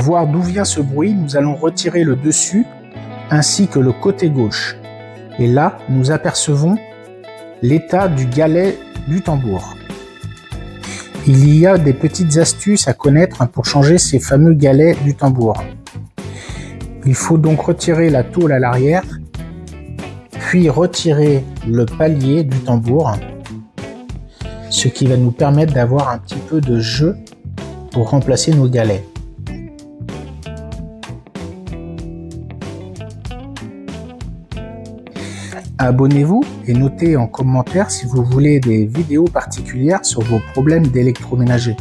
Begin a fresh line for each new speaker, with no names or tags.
voir d'où vient ce bruit, nous allons retirer le dessus ainsi que le côté gauche. Et là, nous apercevons l'état du galet du tambour. Il y a des petites astuces à connaître pour changer ces fameux galets du tambour. Il faut donc retirer la tôle à l'arrière, puis retirer le palier du tambour, ce qui va nous permettre d'avoir un petit peu de jeu pour remplacer nos galets. Abonnez-vous et notez en commentaire si vous voulez des vidéos particulières sur vos problèmes d'électroménager.